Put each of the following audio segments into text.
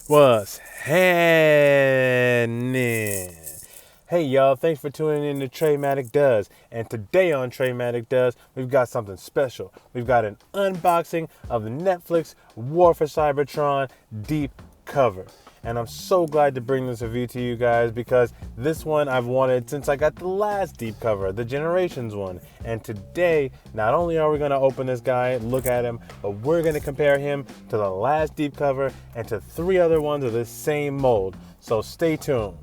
What's happening? Hey y'all, thanks for tuning in to Treymatik Does. And today on Treymatik Does, we've got something special. We've got an unboxing of the Netflix War for Cybertron deep cover. And I'm so glad to bring this review to you guys because this one I've wanted since I got the last deep cover, the Generations one. And today, not only are we going to open this guy, look at him, but we're going to compare him to the last deep cover and to 3 other ones of this same mold. So stay tuned.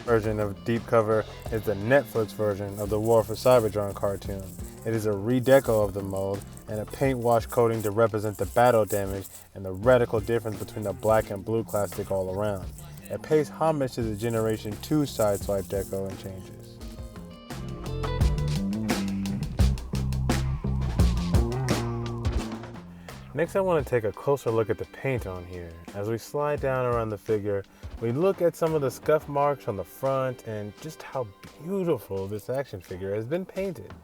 Version of deep cover is the Netflix version of the War for Cybertron cartoon. It is a redeco of the mold and a paint wash coating to represent the battle damage and the radical difference between the black and blue plastic all around. It pays homage to the Generation 2 Sideswipe deco and changes. Next, I want to take a closer look at the paint on here. As we slide down around the figure, we look at some of the scuff marks on the front and just how beautiful this action figure has been painted.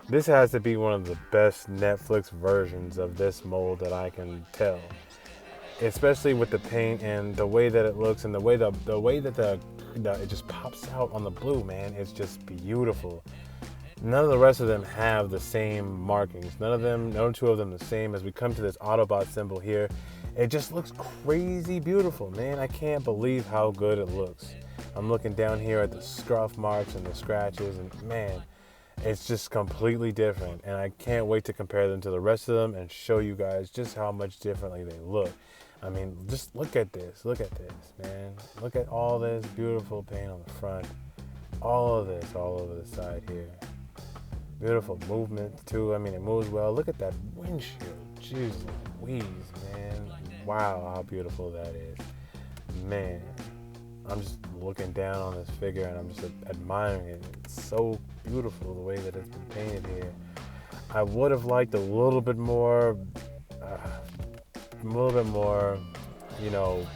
This has to be one of the best Netflix versions of this mold that I can tell. Especially with the paint and the way that it looks and the way that it just pops out on the blue, man. It's just beautiful. None of the rest of them have the same markings. No two of them the same. As we come to this Autobot symbol here, it just looks crazy beautiful, man. I can't believe how good it looks. I'm looking down here at the scuff marks and the scratches, and man, it's just completely different. And I can't wait to compare them to the rest of them and show you guys just how much differently they look. I mean, just look at this, man. Look at all this beautiful paint on the front. All of this all over the side here. Beautiful movement too. I mean, it moves well. Look at that windshield. Jeez Louise, man. Wow, how beautiful that is. Man, I'm just looking down on this figure and I'm just admiring it. It's so beautiful the way that it's been painted here. I would have liked a little bit more, you know,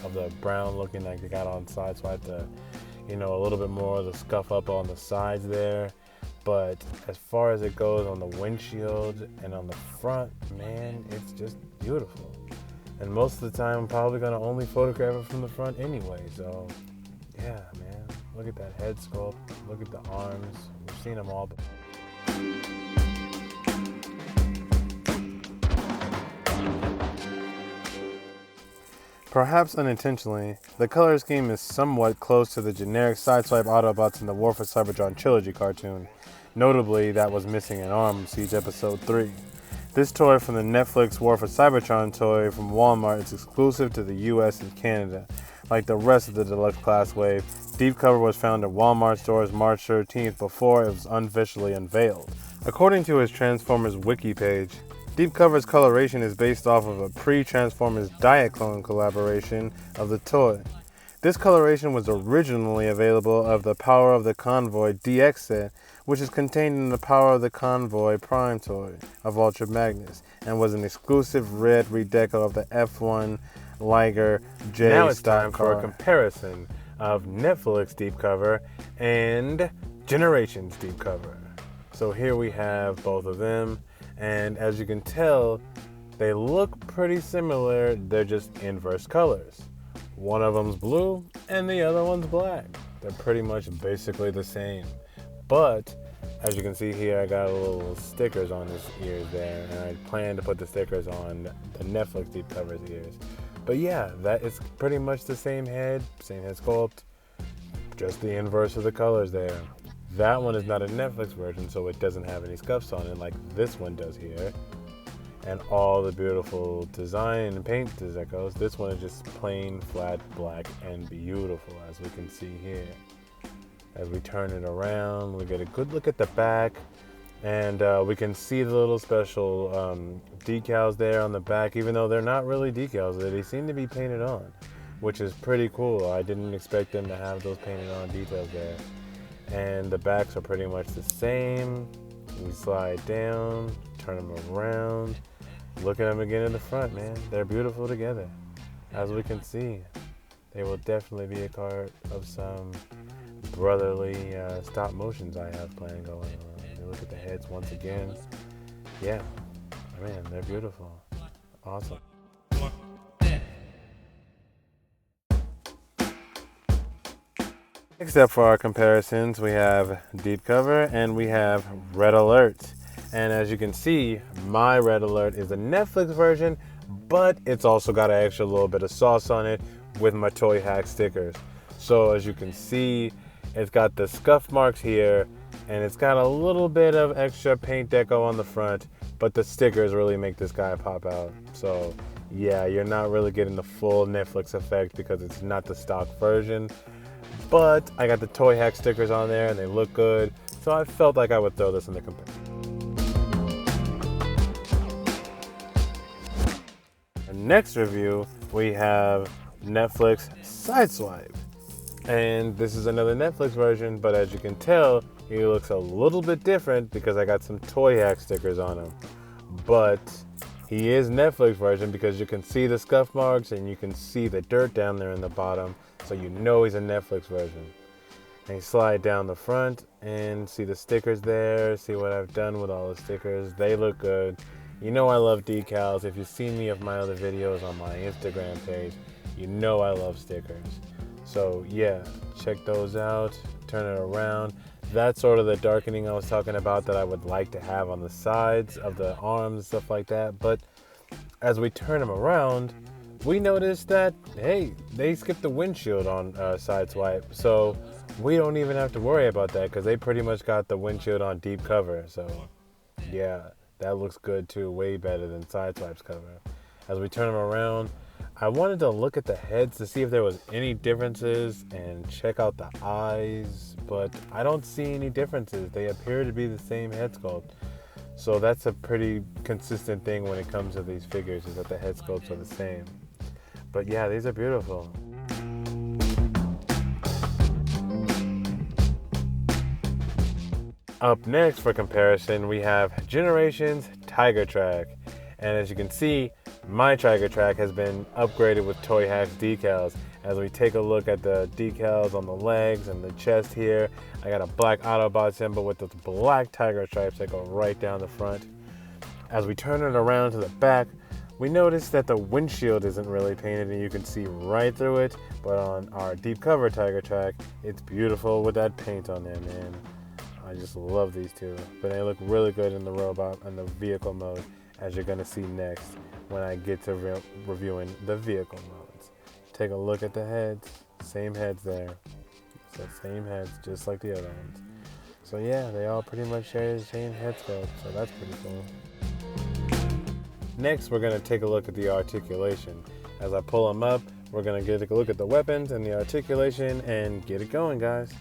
of the brown looking like they got on Sideswipe. A little bit more of the scuff up on the sides there. But as far as it goes on the windshield and on the front, man, it's just beautiful. And most of the time, I'm probably going to only photograph it from the front anyway. So, yeah, man. Look at that head sculpt. Look at the arms. We've seen them all. Perhaps unintentionally, the color scheme is somewhat close to the generic Sideswipe Autobots in the War for Cybertron trilogy cartoon. Notably, that was missing an arm, Siege Episode 3. This toy from the Netflix War for Cybertron toy from Walmart is exclusive to the US and Canada. Like the rest of the deluxe class wave, deep cover was found at Walmart stores March 13th before it was unofficially unveiled. According to his Transformers wiki page, deep cover's coloration is based off of a pre-Transformers Diaclone collaboration of the toy. This coloration was originally available of the Power of the Convoy DX set, which is contained in the Power of the Convoy Prime toy of Ultra Magnus, and was an exclusive red redeco of the F1 Liger J Now it's stock time car. for a comparison of Netflix deep cover and Generations deep cover. So here we have both of them, and as you can tell, they look pretty similar. They're just inverse colors. One of them's blue and the other one's black. They're pretty much basically the same. But as you can see here, I got a little stickers on his ears there, and I plan to put the stickers on the Netflix deep cover's ears. But yeah, that is pretty much the same head sculpt, just the inverse of the colors there. That one is not a Netflix version, so it doesn't have any scuffs on it like this one does here. And all the beautiful design and paint decos. This one is just plain flat black and beautiful, as we can see here. As we turn it around, we get a good look at the back, and we can see the little special decals there on the back, even though they're not really decals. They seem to be painted on, which is pretty cool. I didn't expect them to have those painted on details there. And the backs are pretty much the same. We slide down, turn them around, look at them again in the front, man. They're beautiful together. As we can see, they will definitely be a part of some brotherly stop motions I have planned going on. You look at the heads once again. Yeah, man, they're beautiful. Awesome. Next up for our comparisons, we have deep cover and we have red alert. And as you can see, my red alert is a Netflix version, but it's also got an extra little bit of sauce on it with my Toy Hack stickers. So as you can see, it's got the scuff marks here, and it's got a little bit of extra paint deco on the front, but the stickers really make this guy pop out. So yeah, you're not really getting the full Netflix effect because it's not the stock version. But I got the Toy Hack stickers on there and they look good, so I felt like I would throw this in the comparison. Next review, we have Netflix Sideswipe. And this is another Netflix version, but as you can tell, he looks a little bit different because I got some Toy Hack stickers on him. But he is Netflix version because you can see the scuff marks and you can see the dirt down there in the bottom, so you know he's a Netflix version. And you slide down the front and see the stickers there, see what I've done with all the stickers. They look good. You know I love decals. If you've seen me of my other videos on my Instagram page, you know I love stickers. So yeah, check those out, turn it around. That's sort of the darkening I was talking about that I would like to have on the sides of the arms and stuff like that. But as we turn them around, we noticed that, hey, they skipped the windshield on Sideswipe. So we don't even have to worry about that because they pretty much got the windshield on deep cover. So yeah, that looks good too, way better than Sideswipe's cover. As we turn them around, I wanted to look at the heads to see if there was any differences and check out the eyes, but I don't see any differences. They appear to be the same head sculpt. So that's a pretty consistent thing when it comes to these figures, is that the head sculpts are the same. But yeah, these are beautiful. Up next for comparison, we have Generations Tigertrack. And as you can see, my Tigertrack has been upgraded with Toy Hack's decals. As we take a look at the decals on the legs and the chest here, I got a black Autobot symbol with those black tiger stripes that go right down the front. As we turn it around to the back, we notice that the windshield isn't really painted and you can see right through it, but on our deep cover Tigertrack, it's beautiful with that paint on there, man. I just love these two, but they look really good in the robot and the vehicle mode, as you're gonna see next when I get to reviewing the vehicle modes. Take a look at the heads, same heads there. So same heads, just like the other ones. So yeah, they all pretty much share the same head sculpt, so that's pretty cool. Next, we're gonna take a look at the articulation. As I pull them up, we're gonna get a look at the weapons and the articulation and get it going, guys.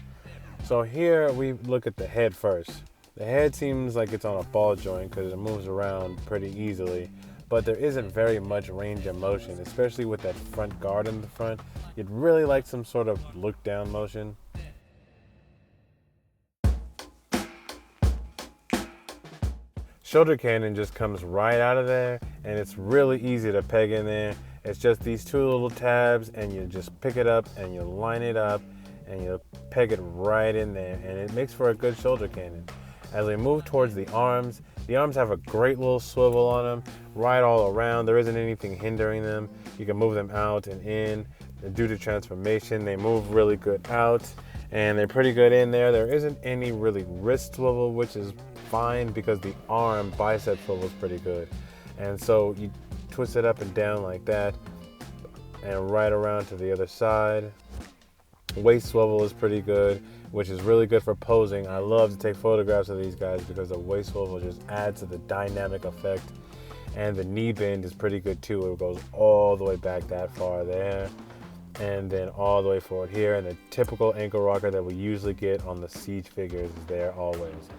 So here we look at the head first. The head seems like it's on a ball joint because it moves around pretty easily, but there isn't very much range of motion, especially with that front guard in the front. You'd really like some sort of look down motion. Shoulder cannon just comes right out of there, and it's really easy to peg in there. It's just these two little tabs, and you just pick it up and you line it up and you peg it right in there, and it makes for a good shoulder cannon. As we move towards the arms have a great little swivel on them right all around. There isn't anything hindering them. You can move them out and in. Due to transformation, they move really good out, and they're pretty good in there. There isn't any really wrist swivel, which is fine because the arm bicep swivel is pretty good. And so you twist it up and down like that and right around to the other side. Waist swivel is pretty good, which is really good for posing. I love to take photographs of these guys because the waist swivel just adds to the dynamic effect. And the knee bend is pretty good too. It goes all the way back that far there, and then all the way forward here. And the typical ankle rocker that we usually get on the Siege figures is there always.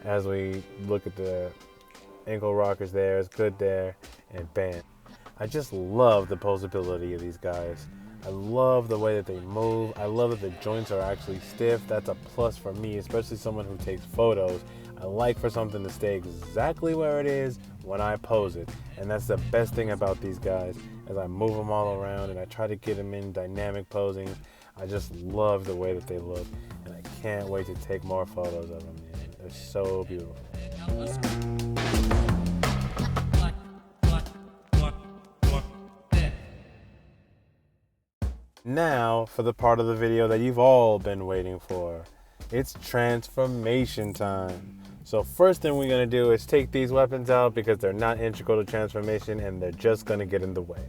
As we look at the ankle rockers there, it's good there, and bam. I just love the posability of these guys. I love the way that they move. I love that the joints are actually stiff. That's a plus for me, especially someone who takes photos. I like for something to stay exactly where it is when I pose it. And that's the best thing about these guys, as I move them all around and I try to get them in dynamic posing. I just love the way that they look. And I can't wait to take more photos of them, man. They're so beautiful. Now for the part of the video that you've all been waiting for. It's transformation time. So first thing we're going to do is take these weapons out because they're not integral to transformation and they're just going to get in the way.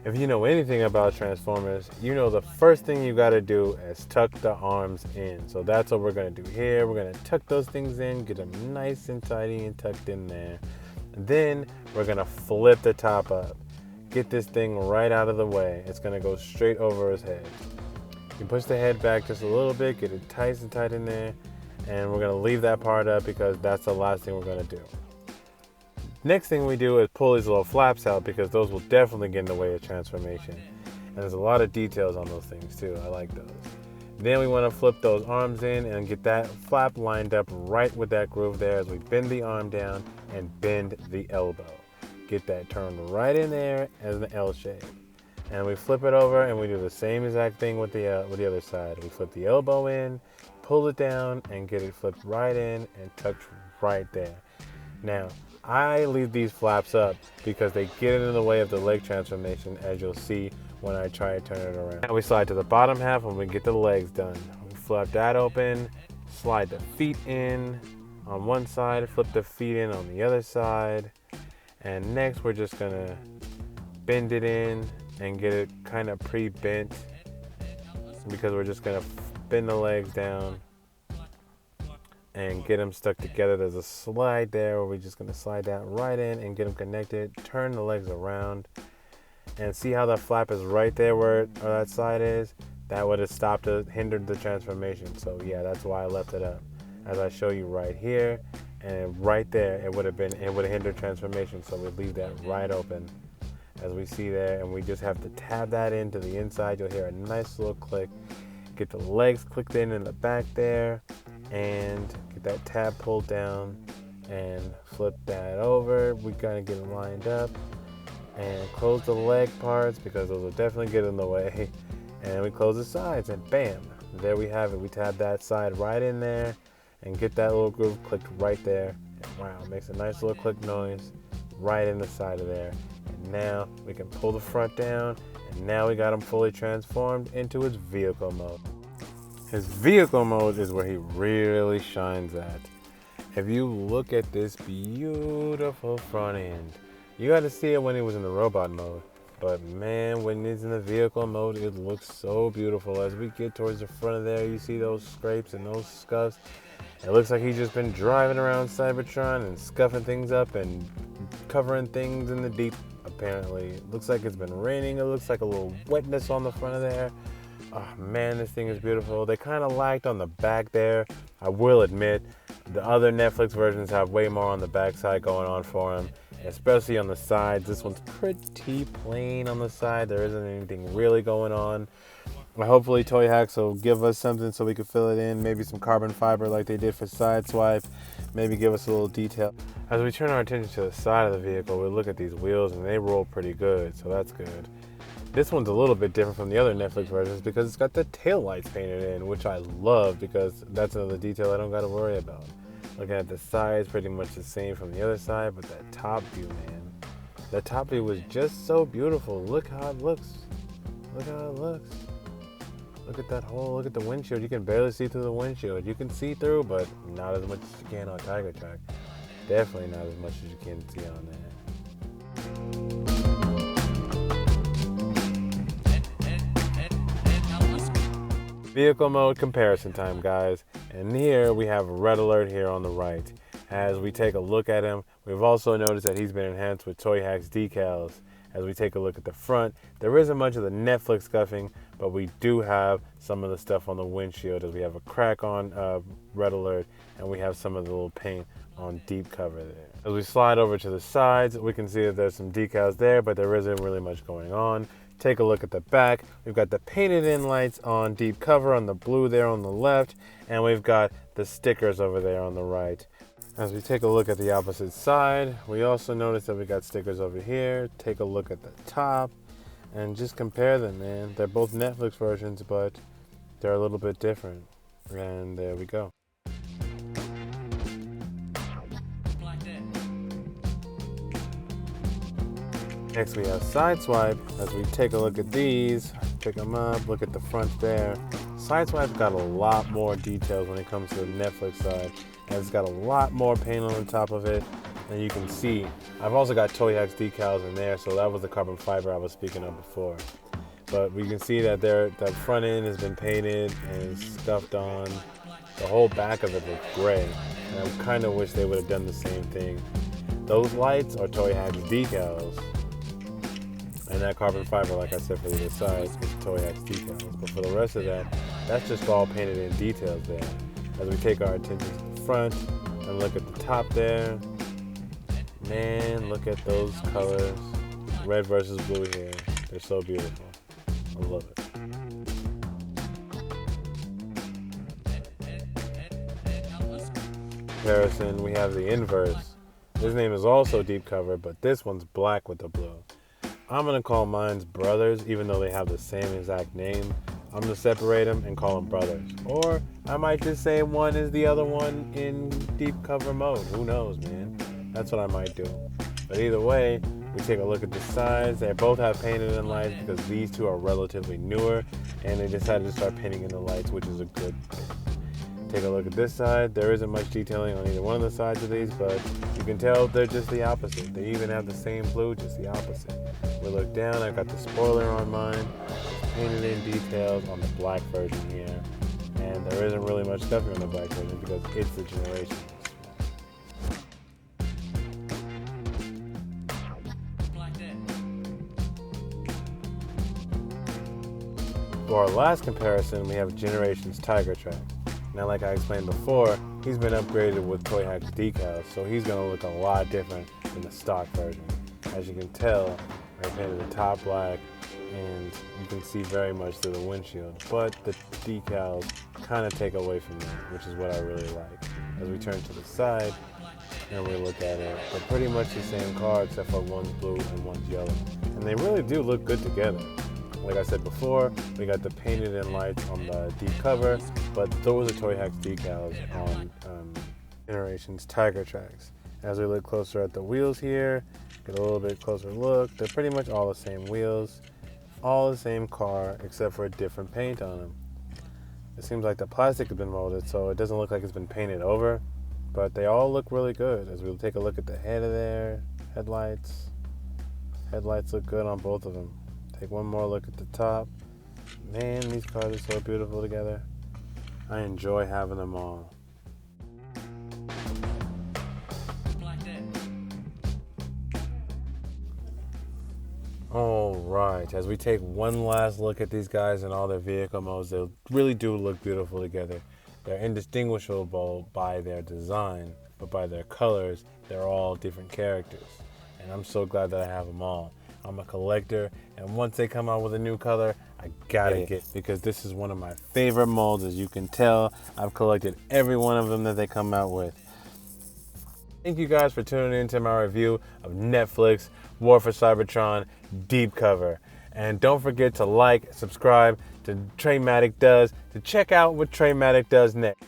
If you know anything about Transformers, you know the first thing you got to do is tuck the arms in. So that's what we're going to do here. We're going to tuck those things in, get them nice and tidy and tucked in there. Then we're going to flip the top up. Get this thing right out of the way. It's going to go straight over his head. You push the head back just a little bit, get it nice and tight in there, and we're going to leave that part up because that's the last thing we're going to do. Next thing we do is pull these little flaps out because those will definitely get in the way of transformation. And there's a lot of details on those things too. I like those. Then we want to flip those arms in and get that flap lined up right with that groove there as we bend the arm down and bend the elbow. Get that turned right in there as an L shape. And we flip it over and we do the same exact thing with the other side. We flip the elbow in, pull it down, and get it flipped right in and tucked right there. Now, I leave these flaps up because they get in the way of the leg transformation, as you'll see when I try to turn it around. Now we slide to the bottom half and we get the legs done. We flip that open, slide the feet in on one side, flip the feet in on the other side, and next we're just gonna bend it in and get it kind of pre-bent because we're just gonna bend the legs down and get them stuck together. There's a slide there where we're just going to slide that right in and get them connected, turn the legs around, and see how that flap is right there where that side is. That would have stopped it, hindered the transformation. So yeah, that's why I left it up. As I show you right here, and right there, it would have hindered transformation. So we leave that right open as we see there, and we just have to tab that into the inside. You'll hear a nice little click. Get the legs clicked in the back there, and get that tab pulled down and flip that over. We gotta get it lined up and close the leg parts because those will definitely get in the way. And we close the sides and bam, there we have it. We tab that side right in there and get that little groove clicked right there. And wow, it makes a nice little click noise right in the side of there. And now we can pull the front down, and now we got him fully transformed into his vehicle mode. His vehicle mode is where he really shines at. If you look at this beautiful front end, you got to see it when he was in the robot mode. But man, when he's in the vehicle mode, it looks so beautiful. As we get towards the front of there, you see those scrapes and those scuffs. It looks like he's just been driving around Cybertron and scuffing things up and covering things in the deep, apparently. It looks like it's been raining. It looks like a little wetness on the front of there. Oh man, this thing is beautiful. They kind of lacked on the back there. I will admit, the other Netflix versions have way more on the back side going on for them, especially on the sides. This one's pretty plain on the side. There isn't anything really going on. Hopefully Toy Hacks will give us something so we can fill it in. Maybe some carbon fiber like they did for Sideswipe. Maybe give us a little detail. As we turn our attention to the side of the vehicle, we look at these wheels and they roll pretty good, so that's good. This one's a little bit different from the other Netflix versions because it's got the tail lights painted in, which I love because that's another detail I don't got to worry about. Looking at the sides, pretty much the same from the other side, but that top view, man. The top view was just so beautiful. Look how it looks. Look how it looks. Look at that hole. Look at the windshield. You can barely see through the windshield. You can see through, but not as much as you can on Tigertrack. Definitely not as much as you can see on there. Vehicle mode comparison time, guys. And here we have Red Alert here on the right. As we take a look at him, we've also noticed that he's been enhanced with Toy Hacks decals. As we take a look at the front, there isn't much of the Netflix scuffing, but we do have some of the stuff on the windshield as we have a crack on Red Alert, and we have some of the little paint on deep cover there. As we slide over to the sides, we can see that there's some decals there, but there isn't really much going on. Take a look at the back. We've got the painted in lights on deep cover on the blue there on the left, and we've got the stickers over there on the right. As we take a look at the opposite side, we also notice that we got stickers over here. Take a look at the top and just compare them, man. They're both Netflix versions, but they're a little bit different. And there we go. Next we have Sideswipe. As we take a look at these, pick them up, look at the front there. Sideswipe got a lot more details when it comes to the Netflix side. And it's got a lot more paint on the top of it. And you can see, I've also got Toy Hacks decals in there, so that was the carbon fiber I was speaking of before. But we can see that that front end has been painted and is scuffed on. The whole back of it looks gray. And I kind of wish they would have done the same thing. Those lights are Toy Hacks decals. And that carbon fiber, like I said, for the other side is Toy Hacks decals. But for the rest of that, that's just all painted in details there. As we take our attention to the front and look at the top there, man, look at those colors. Red versus blue here. They're so beautiful. I love it. Comparison, we have the inverse. This name is also deep cover, but this one's black with the blue. I'm gonna call mine's brothers, even though they have the same exact name. I'm gonna separate them and call them brothers. Or I might just say one is the other one in deep cover mode. Who knows, man? That's what I might do. But either way, we take a look at the sides. They both have painted in lights because these two are relatively newer, and they decided to start painting in the lights, which is a good thing. Take a look at this side. There isn't much detailing on either one of the sides of these, but you can tell they're just the opposite. They even have the same blue, just the opposite. We look down, I've got the spoiler on mine. It's painted in details on the black version here. And there isn't really much scuffing on the black version because it's the Generations. For our last comparison, we have Generations Tigertrack. Now, like I explained before, he's been upgraded with Toy Hacks decals, so he's going to look a lot different than the stock version. As you can tell, I painted the top black, and you can see very much through the windshield, but the decals kind of take away from that, which is what I really like. As we turn to the side and we look at it, they're pretty much the same car except for one's blue and one's yellow, and they really do look good together. Like I said before, we got the painted in lights on the deep cover, but those are Toy Hacks decals on Generations Tigertracks. As we look closer at the wheels here, get a little bit closer look, they're pretty much all the same wheels, all the same car, except for a different paint on them. It seems like the plastic has been molded, so it doesn't look like it's been painted over, but they all look really good. As we take a look at the head of their headlights look good on both of them. Take one more look at the top. Man, these cars are so beautiful together. I enjoy having them all. Alright, as we take one last look at these guys and all their vehicle modes, they really do look beautiful together. They're indistinguishable by their design, but by their colors, they're all different characters. And I'm so glad that I have them all. I'm a collector, and once they come out with a new color, I gotta get, because this is one of my favorite molds. As you can tell, I've collected every one of them that they come out with. Thank you guys for tuning in to my review of Netflix War for Cybertron Deep Cover. And don't forget to like, subscribe to Treymatik Does to check out what Treymatik does next.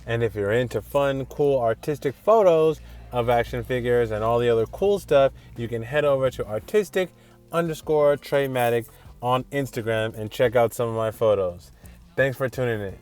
And if you're into fun, cool, artistic photos of action figures and all the other cool stuff, you can head over to artistic_Treymatik on Instagram and check out some of my photos. Thanks for tuning in.